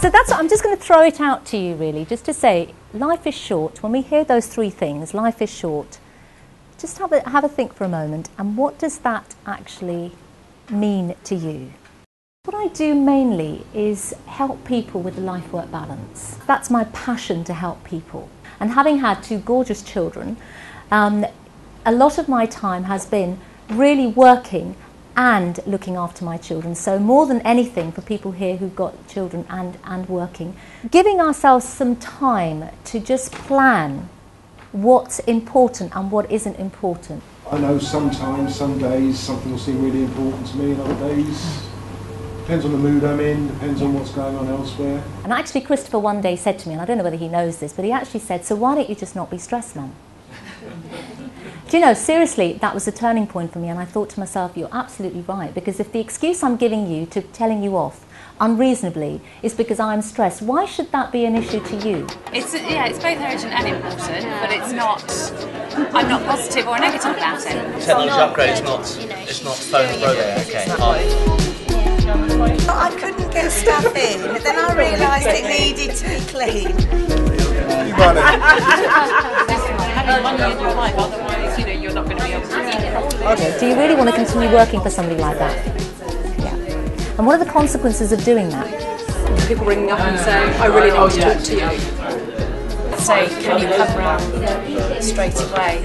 So that's, I'm just going to throw it out to you really, just to say, life is short. When we hear those three things, life is short, just have a think for a moment, and what does that actually mean to you? What I do mainly is help people with the life-work balance. That's my passion, to help people. And having had two gorgeous children, a lot of my time has been really working and looking after my children. So more than anything, for people here who've got children and working, giving ourselves some time to just plan what's important and what isn't important. I know sometimes, some days, something will seem really important to me, and other days, depends on the mood I'm in, depends on what's going on elsewhere. And actually Christopher one day said to me, and I don't know whether he knows this, but he actually said, so why don't you just not be stressed, Mum? Do you know, seriously, that was a turning point for me, and I thought to myself, you're absolutely right, because if the excuse I'm giving you to telling you off unreasonably is because I'm stressed, why should that be an issue to you? It's both urgent and important, but it's not, I'm not positive or negative about it. Technology upgrade, it's not phone broken, okay. I couldn't get stuff in, but then I realised it needed to be clean. You got Having money in your life, otherwise, you're not going to be able to do it properly. Okay. Do you really want to continue working for somebody like that? Yeah. And what are the consequences of doing that? People ring me up and say, I really need to talk to you. So can you come round straight away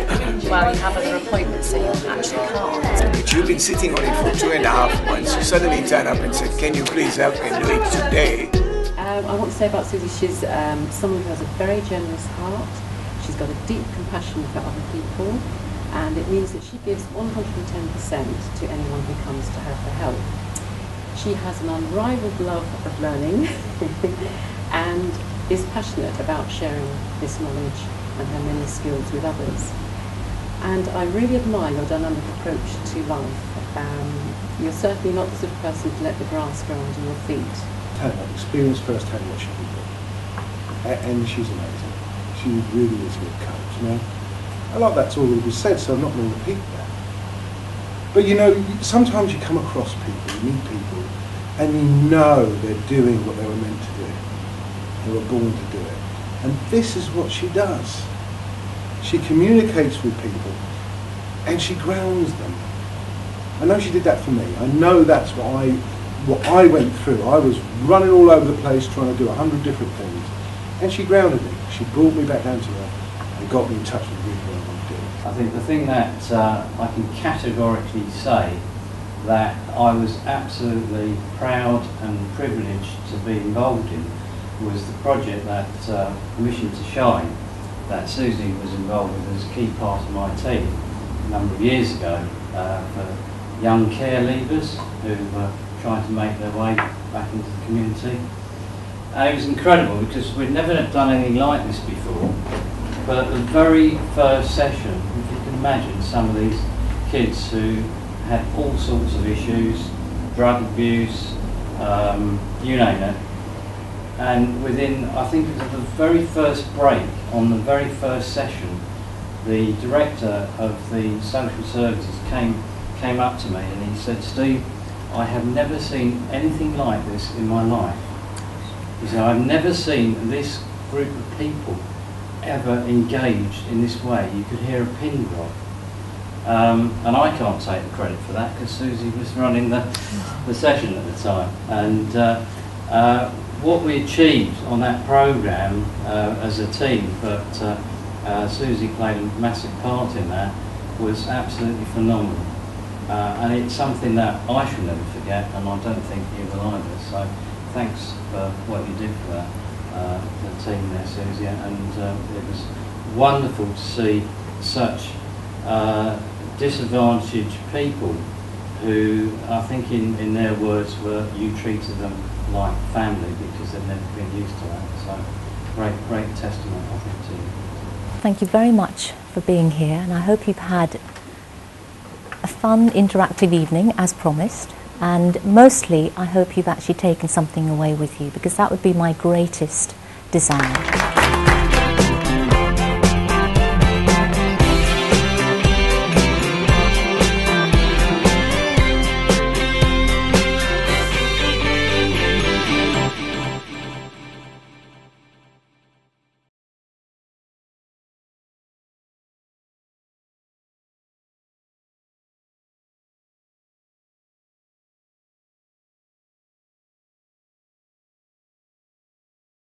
while you have other appointments, so you actually can't? But you've been sitting on it for 2.5 months. You suddenly turn up and say, can you please help me do it today? I want to say about Suzy, she's someone who has a very generous heart. She's got a deep compassion for other people, and it means that she gives 110% to anyone who comes to her for help. She has an unrivaled love of learning and is passionate about sharing this knowledge and her many skills with others. And I really admire your dynamic approach to life. You're certainly not the sort of person to let the grass grow under your feet. I've experienced firsthand what she can do, and she's amazing. She really is a good coach. A lot of that's already been said, so I'm not going to repeat that. But sometimes you come across people, you meet people, and you know they're doing what they were meant to do. They were born to do it. And this is what she does. She communicates with people, and she grounds them. I know she did that for me. I know that's what I went through. I was running all over the place trying to do 100 different things, and she grounded me. She brought me back down to earth and got me in touch with really what I want to do. I think the thing that I can categorically say that I was absolutely proud and privileged to be involved in was the project that Mission to Shine that Suzy was involved with as a key part of my team a number of years ago for young care leavers who were trying to make their way back into the community. And it was incredible because we'd never done anything like this before, but at the very first session, if you can imagine some of these kids who had all sorts of issues, drug abuse, you name it, and within, I think it was the very first break, on the very first session, the director of the social services came up to me and he said, Steve, I have never seen anything like this in my life. He said, I've never seen this group of people ever engaged in this way. You could hear a pin drop. And I can't take the credit for that because Suzy was running the session at the time. And what we achieved on that programme as a team, but Suzy played a massive part in that, was absolutely phenomenal. And it's something that I shall never forget, and I don't think you will either. So thanks for what you did for that, the team there, Suzy. And it was wonderful to see such disadvantaged people who, I think in their words, you treated them like family because they've never been used to that. So great testament, I think, to you. Thank you very much for being here, and I hope you've had a fun, interactive evening as promised, and mostly I hope you've actually taken something away with you, because that would be my greatest desire.